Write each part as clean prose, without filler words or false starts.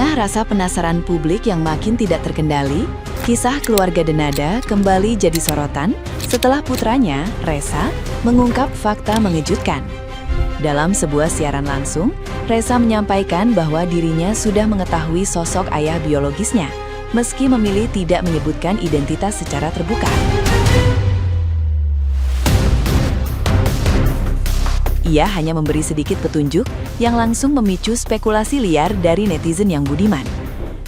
tengah rasa penasaran publik yang makin tidak terkendali, kisah keluarga Denada kembali jadi sorotan setelah putranya, Reza, mengungkap fakta mengejutkan. Dalam sebuah siaran langsung, Reza menyampaikan bahwa dirinya sudah mengetahui sosok ayah biologisnya, meski memilih tidak menyebutkan identitas secara terbuka. Ia hanya memberi sedikit petunjuk yang langsung memicu spekulasi liar dari netizen yang budiman.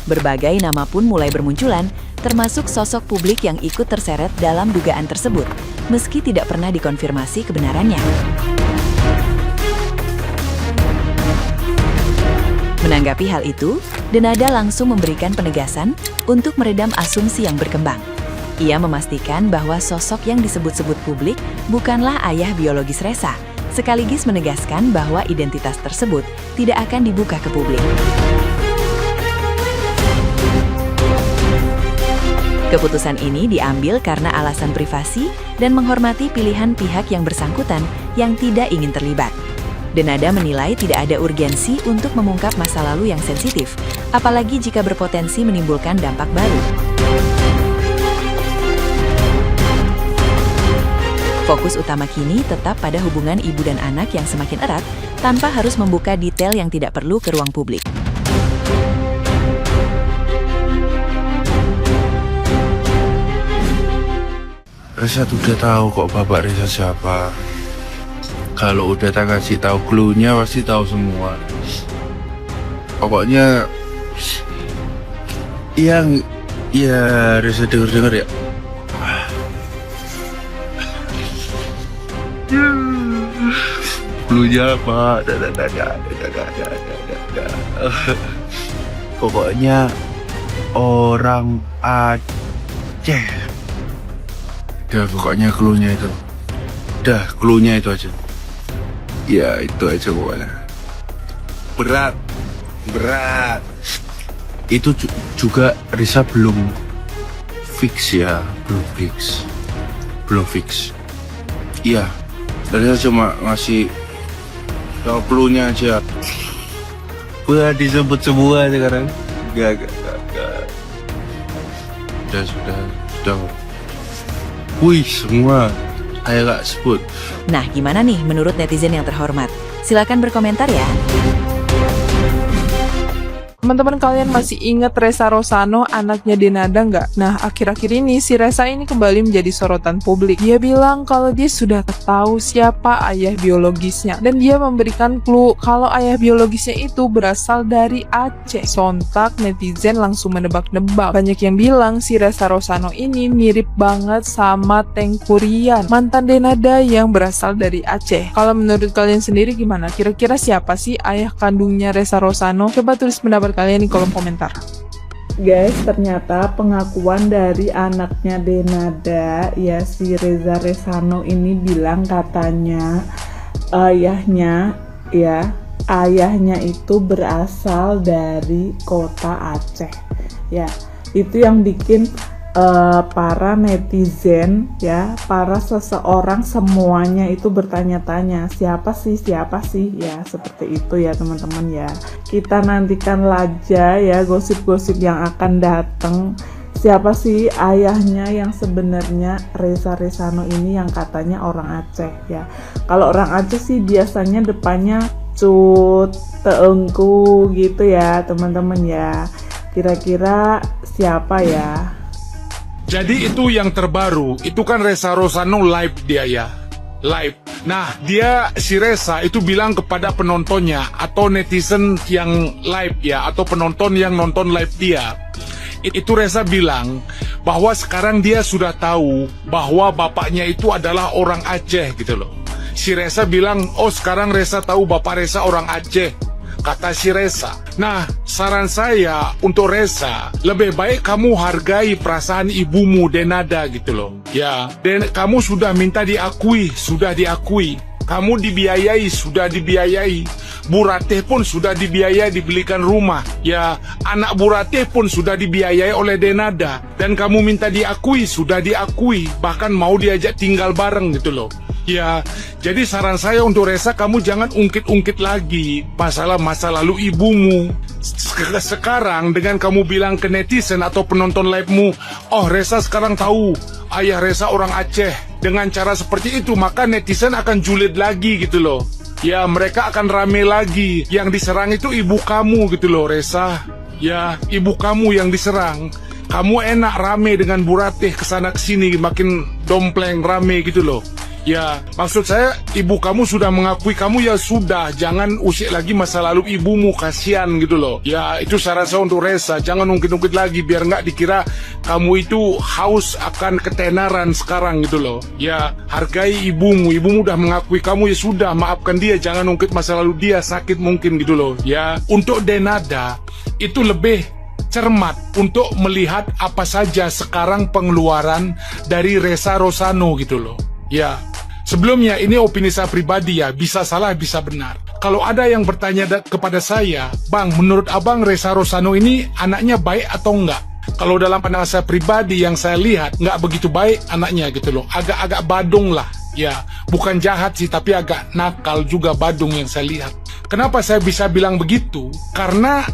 Berbagai nama pun mulai bermunculan, termasuk sosok publik yang ikut terseret dalam dugaan tersebut, meski tidak pernah dikonfirmasi kebenarannya. Menanggapi hal itu, Denada langsung memberikan penegasan untuk meredam asumsi yang berkembang. Ia memastikan bahwa sosok yang disebut-sebut publik bukanlah ayah biologis Reza, sekaligus menegaskan bahwa identitas tersebut tidak akan dibuka ke publik. Keputusan ini diambil karena alasan privasi dan menghormati pilihan pihak yang bersangkutan yang tidak ingin terlibat. Denada menilai tidak ada urgensi untuk mengungkap masa lalu yang sensitif, apalagi jika berpotensi menimbulkan dampak baru. Fokus utama kini tetap pada hubungan ibu dan anak yang semakin erat, tanpa harus membuka detail yang tidak perlu ke ruang publik. Reza tuh udah tahu kok bapak Reza siapa. Kalau udah tak kasih tahu clue-nya pasti tahu semua. Pokoknya yang ya Reza denger ya. Clue-nya apa? Pokoknya orang Aceh. Udah pokoknya clue-nya itu. Udah clue-nya itu aja. Ya itu aja pokoknya. Berat. Itu juga Reza belum fix ya, belum fix. Iya, Reza cuma ngasih clue-nya aja. Udah disebut semua sekarang. Gak. Sudah. Wih, semua ayo gak sebut. Nah, gimana nih menurut netizen yang terhormat? Silakan berkomentar ya. Teman-teman kalian masih ingat Reza Rosano, anaknya Denada nggak? Nah, akhir-akhir ini si Reza ini kembali menjadi sorotan publik. Dia bilang kalau dia sudah tahu siapa ayah biologisnya. Dan dia memberikan clue kalau ayah biologisnya itu berasal dari Aceh. Sontak netizen langsung menebak-nebak. Banyak yang bilang si Reza Rosano ini mirip banget sama Tengku Ryan, mantan Denada yang berasal dari Aceh. Kalau menurut kalian sendiri gimana? Kira-kira siapa sih ayah kandungnya Reza Rosano? Coba tulis pendapat kalian di kolom komentar. Guys, ternyata pengakuan dari anaknya Denada, ya si Reza Rosano ini bilang katanya ayahnya itu berasal dari kota Aceh. Ya, itu yang bikin para netizen ya, para seseorang semuanya itu bertanya-tanya siapa sih ya, seperti itu ya teman-teman ya. Kita nantikan aja ya gosip-gosip yang akan datang. Siapa sih ayahnya yang sebenarnya Reza Rosano ini yang katanya orang Aceh ya. Kalau orang Aceh sih biasanya depannya cut, teengku gitu ya teman-teman ya. Kira-kira siapa ya? Jadi itu yang terbaru, itu kan Reza Rosano live dia ya, live. Nah, si Reza itu bilang kepada penontonnya atau netizen yang live ya, atau penonton yang nonton live dia. Itu Reza bilang bahwa sekarang dia sudah tahu bahwa bapaknya itu adalah orang Aceh gitu loh. Si Reza bilang, oh sekarang Reza tahu bapak Reza orang Aceh, kata si Reza. Nah, saran saya untuk Reza, lebih baik kamu hargai perasaan ibumu Denada gitu loh. Ya, kamu sudah minta diakui, sudah diakui. Kamu dibiayai, sudah dibiayai. Bu Ratih pun sudah dibiayai dibelikan rumah. Ya, anak Bu Ratih pun sudah dibiayai oleh Denada. Dan kamu minta diakui, sudah diakui. Bahkan mau diajak tinggal bareng gitu loh. Ya, jadi saran saya untuk Resa, kamu jangan ungkit-ungkit lagi masalah masa lalu ibumu. Sekarang dengan kamu bilang ke netizen atau penonton live-mu, oh Resa sekarang tahu ayah Resa orang Aceh. Dengan cara seperti itu, maka netizen akan julid lagi gitu loh. Ya, mereka akan rame lagi. Yang diserang itu ibu kamu gitu loh, Resa. Ya, ibu kamu yang diserang. Kamu enak rame dengan Bu Ratih kesana kesini, makin dompleng rame gitu loh. Ya, maksud saya ibu kamu sudah mengakui kamu, ya sudah, jangan usik lagi masa lalu ibumu, kasihan gitu loh. Ya, itu saran saya untuk Resa, jangan ungkit-ungkit lagi biar nggak dikira kamu itu haus akan ketenaran sekarang gitu loh. Ya, hargai ibumu udah mengakui kamu, ya sudah, maafkan dia, jangan ungkit masa lalu dia, sakit mungkin gitu loh. Ya, untuk Denada itu lebih cermat untuk melihat apa saja sekarang pengeluaran dari Resa Rosano gitu loh. Ya, sebelumnya ini opini saya pribadi ya, bisa salah bisa benar. Kalau ada yang bertanya kepada saya, Bang, menurut Abang Resa Rosano ini anaknya baik atau enggak? Kalau dalam pandangan saya pribadi yang saya lihat, enggak begitu baik anaknya gitu loh. Agak-agak badung lah. Ya, bukan jahat sih, tapi agak nakal juga badung yang saya lihat. Kenapa saya bisa bilang begitu? Karena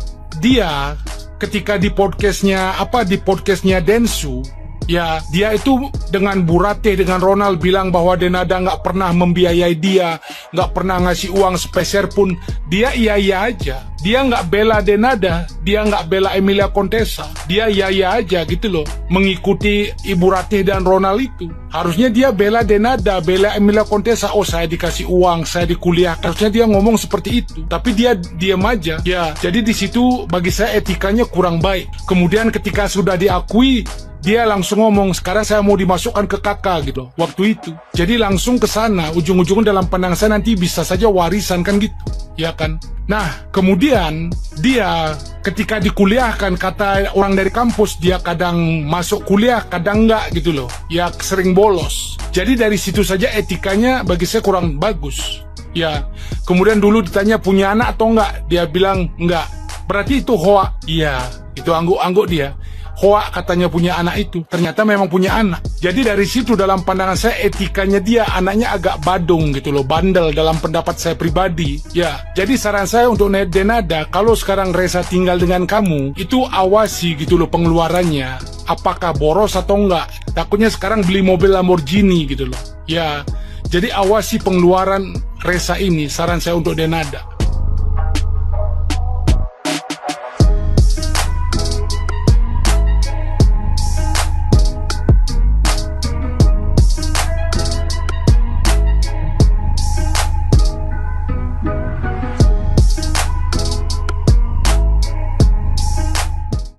dia ketika di podcastnya Densu, ya, dia itu dengan Bu Ratih, dengan Ronald bilang bahwa Denada nggak pernah membiayai dia, nggak pernah ngasih uang sepeser pun. Dia iya aja. Dia nggak bela Denada, dia nggak bela Emilia Contessa. Dia iya aja gitu loh, mengikuti Ibu Ratih dan Ronald itu. Harusnya dia bela Denada, bela Emilia Contessa. Oh, saya dikasih uang, saya dikuliahkan. Harusnya dia ngomong seperti itu. Tapi dia diam aja. Ya, jadi di situ bagi saya etikanya kurang baik. Kemudian ketika sudah diakui, dia langsung ngomong, sekarang saya mau dimasukkan ke kakak gitu waktu itu. Jadi langsung ke sana, ujung-ujungnya dalam pandang saya nanti bisa saja warisan kan gitu, ya kan. Nah, kemudian dia ketika dikuliahkan, kata orang dari kampus, dia kadang masuk kuliah, kadang enggak gitu loh. Ya, sering bolos. Jadi dari situ saja etikanya bagi saya kurang bagus. Ya, kemudian dulu ditanya punya anak atau enggak, dia bilang enggak. Berarti itu hoa. Iya, itu angguk-angguk dia. Hoa katanya punya anak itu, ternyata memang punya anak. Jadi dari situ dalam pandangan saya etikanya dia anaknya agak badung gitu loh, bandel dalam pendapat saya pribadi. Ya, jadi saran saya untuk Denada, kalau sekarang Resa tinggal dengan kamu, itu awasi gitu loh pengeluarannya. Apakah boros atau enggak? Takutnya sekarang beli mobil Lamborghini gitu loh. Ya, jadi awasi pengeluaran Resa ini, saran saya untuk Denada.